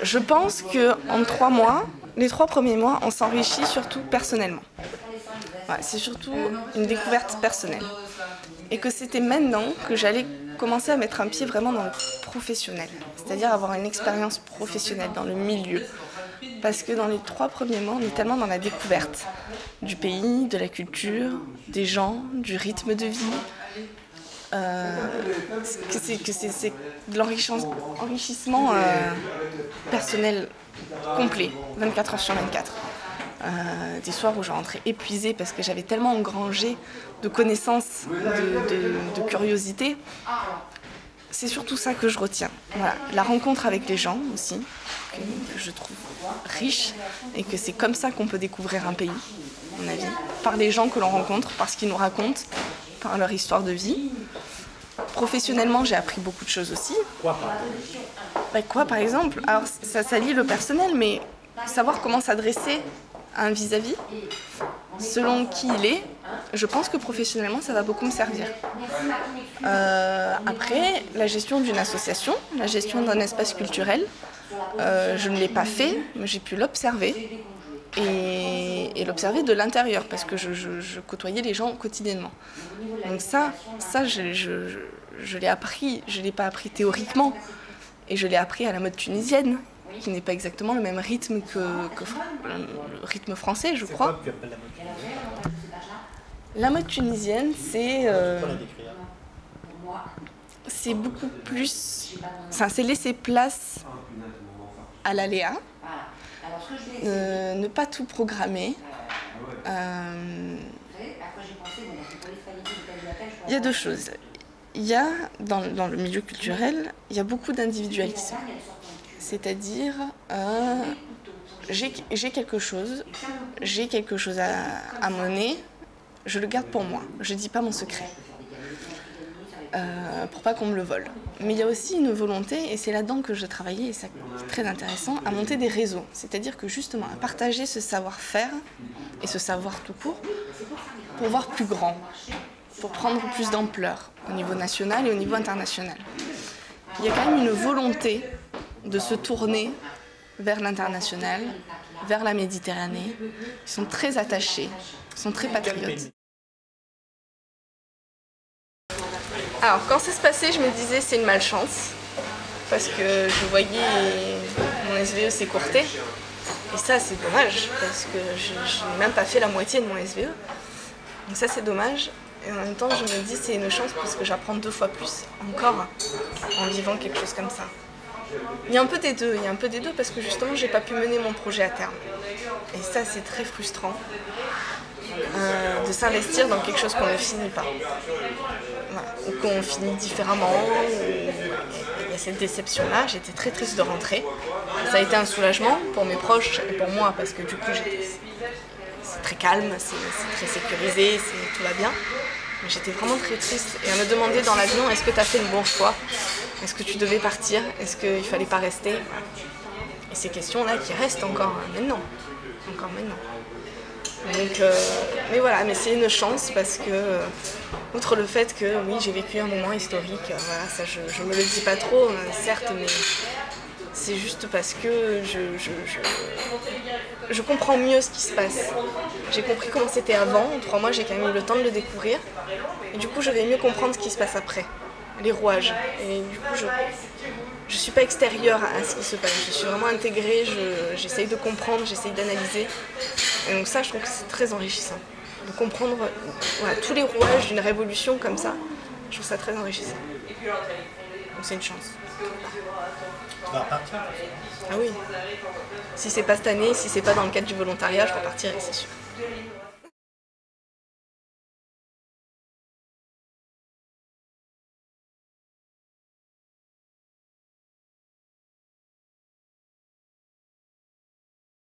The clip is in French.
Je pense qu'en 3 mois, les 3 premiers mois, on s'enrichit surtout personnellement. Ouais, c'est surtout une découverte personnelle. Et que c'était maintenant que j'allais commencer à mettre un pied vraiment dans le professionnel. C'est-à-dire avoir une expérience professionnelle dans le milieu. Parce que dans les 3 premiers mois, on est tellement dans la découverte du pays, de la culture, des gens, du rythme de vie. Que c'est de l'enrichissement personnel complet, 24 heures sur 24. Des soirs où je rentrais épuisée parce que j'avais tellement engrangé de connaissances, de curiosité. C'est surtout ça que je retiens. Voilà. La rencontre avec les gens aussi, que je trouve riche, et que c'est comme ça qu'on peut découvrir un pays, à mon avis, par les gens que l'on rencontre, par ce qu'ils nous racontent, par leur histoire de vie. Professionnellement, j'ai appris beaucoup de choses aussi. Quoi par exemple? Alors ça lie le personnel, mais savoir comment s'adresser à un vis-à-vis, selon qui il est, je pense que professionnellement, ça va beaucoup me servir. Après, la gestion d'une association, la gestion d'un espace culturel, je ne l'ai pas fait, mais j'ai pu l'observer. Et l'observer de l'intérieur, parce que je côtoyais les gens quotidiennement. Donc ça je l'ai appris, je ne l'ai pas appris théoriquement, et je l'ai appris à la mode tunisienne, qui n'est pas exactement le même rythme que le rythme français, je crois. La mode tunisienne, c'est beaucoup plus... c'est laisser place à l'aléa, ne pas tout programmer. Il y a 2 choses. Il y a, dans le milieu culturel, il y a beaucoup d'individualisme. C'est-à-dire, j'ai quelque chose à mener, je le garde pour moi, je ne dis pas mon secret, pour pas qu'on me le vole. Mais il y a aussi une volonté, et c'est là-dedans que je travaillais, et c'est très intéressant, à monter des réseaux. C'est-à-dire que justement, à partager ce savoir-faire, et ce savoir tout court, pour voir plus grand, pour prendre plus d'ampleur au niveau national et au niveau international. Il y a quand même une volonté de se tourner vers l'international, vers la Méditerranée. Ils sont très attachés, ils sont très patriotes. Alors, quand ça se passait, je me disais c'est une malchance, parce que je voyais mon SVE s'écourter. Et ça, c'est dommage, parce que je n'ai même pas fait la moitié de mon SVE. Donc ça, c'est dommage. Et en même temps, je me dis c'est une chance, parce que j'apprends 2 fois plus, encore, en vivant quelque chose comme ça. Il y a un peu des deux, parce que justement, j'ai pas pu mener mon projet à terme. Et ça, c'est très frustrant, de s'investir dans quelque chose qu'on ne finit pas. Voilà. Ou qu'on finit différemment, il y a cette déception-là. J'étais très triste de rentrer. Ça a été un soulagement pour mes proches et pour moi, parce que du coup, c'est très calme, c'est très sécurisé, tout va bien. Mais j'étais vraiment très triste. Et à me demander dans l'avion, est-ce que tu as fait le bon choix? Est-ce que tu devais partir? Est-ce qu'il ne fallait pas rester? Et ces questions-là qui restent encore maintenant. Donc, mais voilà, mais c'est une chance, parce que, outre le fait que oui, j'ai vécu un moment historique, voilà, ça je me le dis pas trop, certes, mais c'est juste parce que je comprends mieux ce qui se passe. J'ai compris comment c'était avant, en 3 mois j'ai quand même eu le temps de le découvrir, et du coup je vais mieux comprendre ce qui se passe après, les rouages. Et du coup je suis pas extérieure à ce qui se passe, je suis vraiment intégrée, j'essaye de comprendre, j'essaye d'analyser. Et donc ça, je trouve que c'est très enrichissant. De comprendre tous les rouages d'une révolution comme ça, je trouve ça très enrichissant. Donc c'est une chance. Tu vas repartir? Ah oui. Si c'est pas cette année, si c'est pas dans le cadre du volontariat, je repartirai, c'est sûr.